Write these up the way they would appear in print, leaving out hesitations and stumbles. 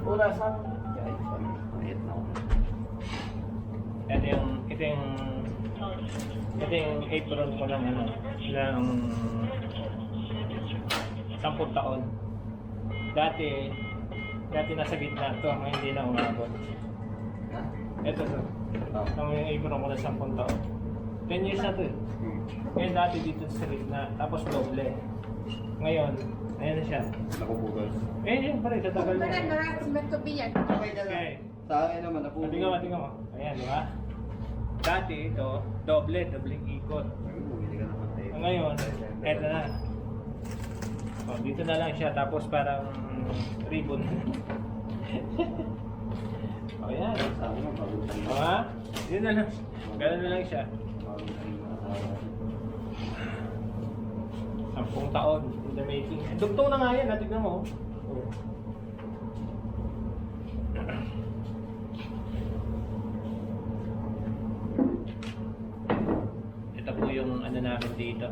Wala sa akin. Guys, mayat na ako. Ito yung apron ko ng ano, ng 10 taon. Dati nasa gitna ito, ngayon hindi na umabot. Ha? Ito to. Oh. Ito yung apron ko ng 10 taon. 10 years na to eh. Ngayon dati dito sa gitna, tapos doble. Ngayon, ayan na siya. Nakupugol. Eh, yun pa rin, tatagal Benar, niya. benar, it's meant to be yan. Okay na lang. Okay. Sa akin naman, napugol. Tingnan mo. Ayan, di ba? Dati ito, dobleng ikot. Ay, bumili ka naman tayo. Ngayon, eto na. Oh, dito na lang siya, tapos parang ribbon. Oh, yan. Sa akin naman, bago tayo. Oh, ha? Yun na lang. Ganun na lang siya. Bago tayo makasama. 10 taon in the making. Dugtong na nga yan, tignan mo. Oh. Ito po yung ano namin dito.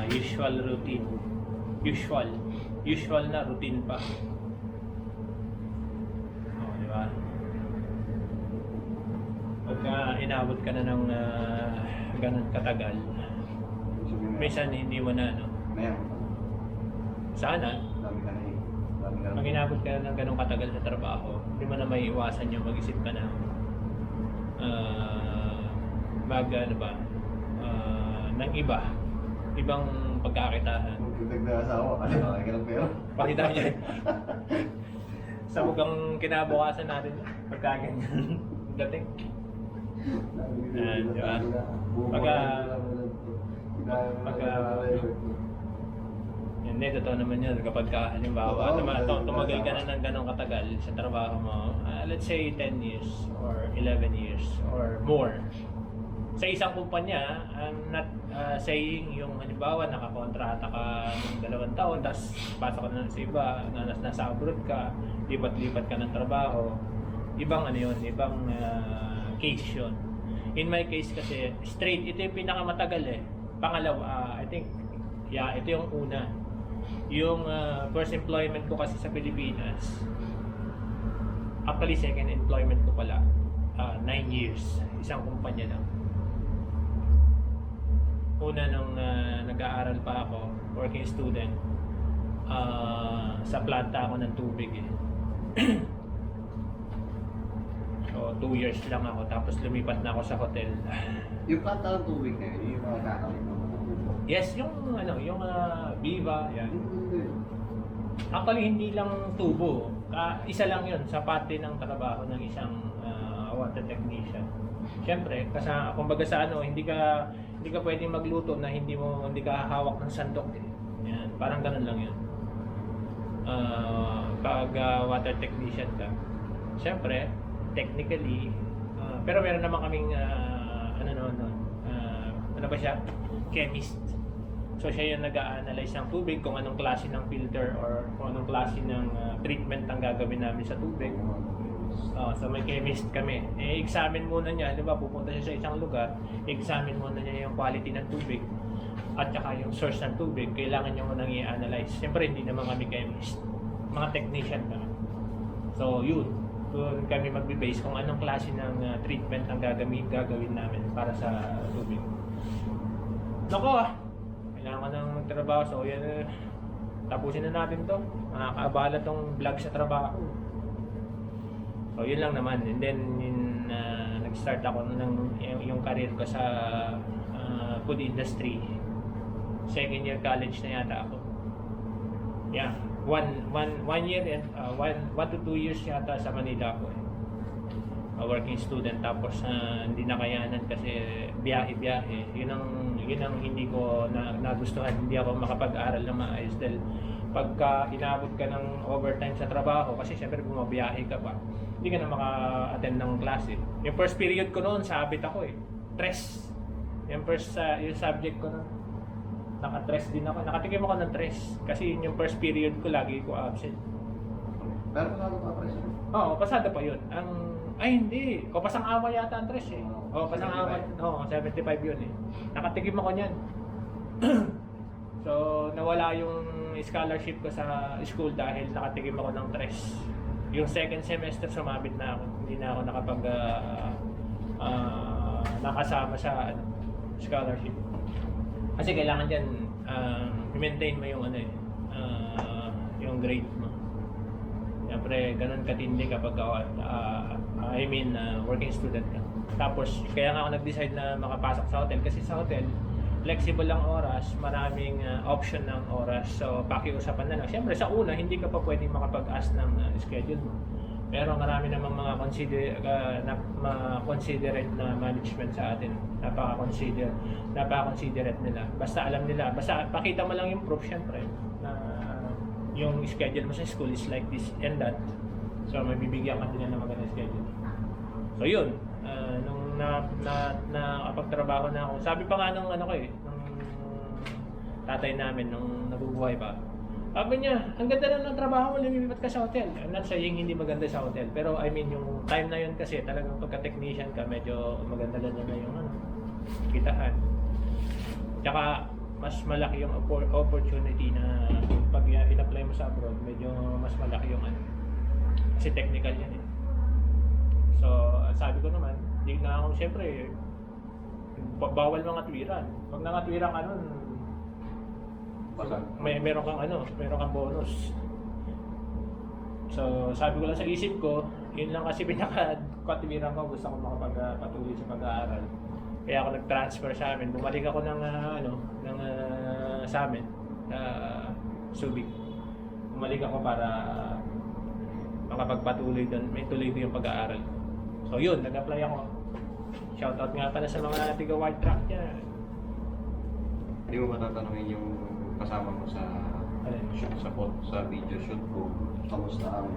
Usual routine. Usual na routine pa. Oh, di ba? Pagka inabot ka na ng ganun katagal, minsan hindi mo na, no? Mayan. Sana, Dami ka na eh. Dami ka na. pag inabot ka na ng ganun katagal sa trabaho, hindi mo na may iwasan yung mag-isip ka na ano ba, ng ibang pagkakitahan. Magdagdag na asawa. Ano ba? Ay ka ng pera. Pakita niya. Sa mukhang kinabukasan natin, pagkaganyan dating. Di ba? Hindi, totoo naman yun. Kapag ka, halimbawa, tumagal ka na ng ganong katagal sa trabaho mo, let's say 10 years or 11 years or more. Sa isang kumpanya, I'm not saying yung halimbawa nakakontrata ka ng 2 taon, tapos pasok ka na sa iba, nasa abroad ka, lipat-lipat ka ng trabaho. Ibang ano yun, ibang case yun. In my case kasi, straight, ito yung pinakamatagal eh. Pangalawa, I think, ito yung una. Yung first employment ko kasi sa Pilipinas, actually second employment ko pala, 9 years, isang kumpanya lang. Una nung nag-aaral pa ako, working student, sa planta ako ng tubig eh. So 2 years lang ako, tapos lumipat na ako sa hotel. Yung planta ng tubig na yun, yung mga kakamit mo. Yes, yung yung Viva, yan. Hindi. Actually, hindi lang tubo. Isa lang yun sa parte ng trabaho ng isang water technician. Siyempre, kumbaga sa hindi ka pwedeng magluto na hindi ka hawak ng sandok eh. Yan, parang ganun lang yun. Pag water technician ka, siyempre, technically, pero meron naman kaming ano ba siya? Chemist. So siya yung nag-a-analyze ng tubig, kung anong klase ng filter or kung anong klase ng treatment ang gagawin namin sa tubig. So may chemist kami. I-examine muna niya, di ba, pupunta siya sa isang lugar, i-examine muna niya yung quality ng tubig at saka yung source ng tubig. Kailangan niya munang i-analyze. Siyempre hindi naman kami chemist, mga technician kami. So yun, doon kami magbe-base kung anong klase ng treatment ang gagawin namin para sa tubig. Nako, kailangan ko nang magtrabaho. So yan, tapusin na natin to. Nakakaabala tong vlog sa trabaho. So yun lang naman. And then nag-start ako yung career ko sa food industry. Second year college na yata ako. Yeah, one year and 1 to 2 years yata sa Manila ako eh. Working student, tapos hindi nakayanan kasi biyahe-biyahe. Yun ang hindi ko nagustuhan. Hindi ako makapag-aral na maayos dahil pagka inabot ka ng overtime sa trabaho, kasi syempre bumabiyahe ka pa, hindi ka na maka-attend ng klase. Yung first period ko noon, sabit ako eh. Tres. Yung subject ko noon, naka-tres din ako. Nakatikim ako ng tres. Kasi yung first period ko, lagi ko absent. Pero pasado pa presyo. Oo, pasado pa yun. Ay, hindi. Kopasang awa yata ang tres eh. Oo, pasang awa. Oo, 75 yun eh. Nakatikim ako niyan. So, nawala yung scholarship ko sa school dahil nakatikim ako ng tres. Yung second semester sumabit na ako. Hindi na ako nakasama sa scholarship. Kasi kailangan diyan i-maintain mo yung yung grade mo. Siyempre, ganun katindi kapag working student ka. Tapos, kaya nga ako nag-decide na makapasok sa hotel kasi sa hotel, flexible lang oras, maraming option ng oras. So, pakiusapan na lang. Siyempre, sa una, hindi ka pa pwedeng makapag-ask ng schedule mo. Pero marami namang mga considerate na management sa atin. Napaka-considerate nila. Basta alam nila, basta pakita mo lang yung proof, siyempre, na yung schedule mo sa school is like this and that. So, may bibigyan ka din ng magandang schedule. So, yun. Nung nakapagtrabaho na ako, sabi pa nga nung nung tatay namin, nung nabubuhay pa, sabi niya, ang ganda na ng trabaho mo, lumipat ka sa hotel. I'm not saying hindi maganda sa hotel, pero I mean, yung time na yun kasi, talagang pagka-technician ka, medyo maganda na yung kitaan. Tsaka, mas malaki yung opportunity na pag in-apply mo sa abroad, medyo mas malaki yung kasi technical yan eh. So, sabi ko naman, hindi na ako, siyempre, bawal mga tuwiran. Pag nangatwiran ka nun, meron kang bonus. So, sabi ko lang sa isip ko, yun lang kasi pinaka-katwiran ko, gusto ko makapagpatuloy sa pag-aaral. Kaya ako nag-transfer sa amin. Bumalik ako sa amin, Subic. Bumalik ako para makapagpatuloy doon, may tuloy ko yung pag-aaral. So yun, nag-apply ako. Shoutout nga pala sa mga tiga White Track dyan. Hindi mo matatanungin yung kasama mo sa shoot, sa video shoot ko, kamusta ang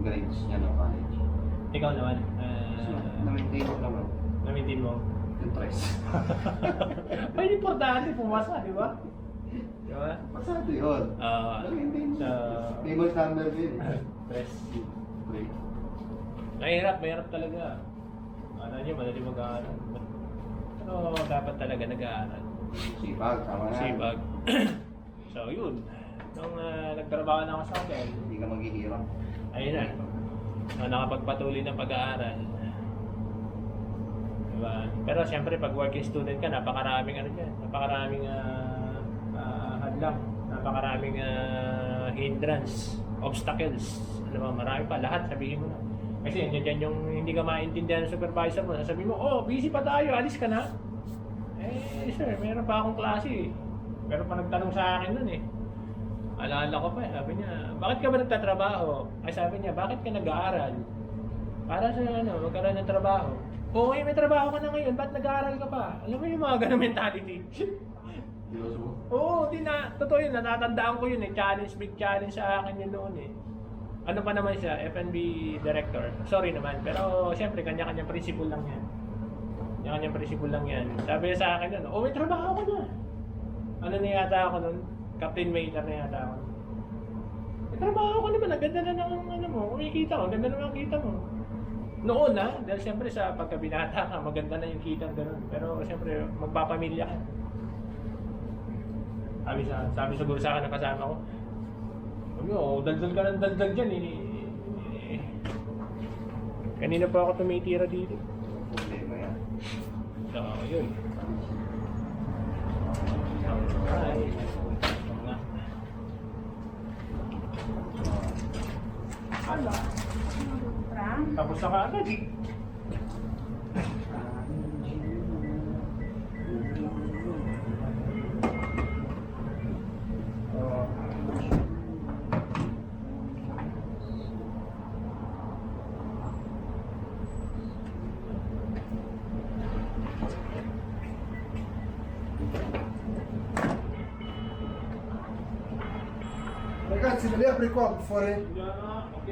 grades niya ng college? Ikaw naman? Na-maintain ko naman. Na-maintain mo? Yung tres. May importante pumasa, di ba? Di ba? Pasado yun. Na-maintain mo. Famous number din. Tres. Break. Mahirap talaga. Nyo, madali mag-aaral. Pero dapat talaga nag-aaral. Sipag, tama na. Sipag. So yun, nung nagtrabaho na ako sa hotel, Hindi ka maghihirap. ayun na, nakapagpatuloy ng pag-aaral. Diba? Pero siyempre pag working student ka, napakaraming napakaraming hadlang, napakaraming hindrance, obstacles. Marami pa, lahat sabihin mo na. Kasi yan yung hindi ka maintindihan ng supervisor mo, sasabihin mo, oh, busy pa tayo, alis ka na. Sir, meron pa akong klase. Meron pa nagtanong sa akin nun eh. Alala ko pa, sabi niya, bakit ka ba nagtatrabaho? Ay sabi niya, bakit ka nag-aaral? Para sa magkaroon ng trabaho. Oo, may trabaho ka na ngayon, ba't nag-aaral ka pa? Alam mo yung mga ganong mentality? Dilos mo? Oo, totoo yun, natatandaan ko yun eh. Big challenge sa akin yun noon eh. Ano pa naman siya, F&B director. Sorry naman, pero siyempre kanya-kanyang principle lang yan. Kanya-kanyang principle lang yan. Sabi niya sa akin nun, oh, may trabaho ka na. Ano na yata ako nun? Captain Waiter na yata ako. May trabaho ka naman, ang ganda na ng mo. Kumikita ko, ang ganda naman ang kita mo. Noon dahil siyempre sa pagkabinata ka, maganda na yung kita gano'n. Pero siyempre, magpapamilya ka. Sabi siguro sa akin ng kasama ko, daldal ka ng daldal dyan eh. Kanina pa ako tumitira dito. Problema yan. So, yun. Ay, nga. Ala. Tapos na ka agad eh. Ragazzi, me li apri qua per fare... Ok.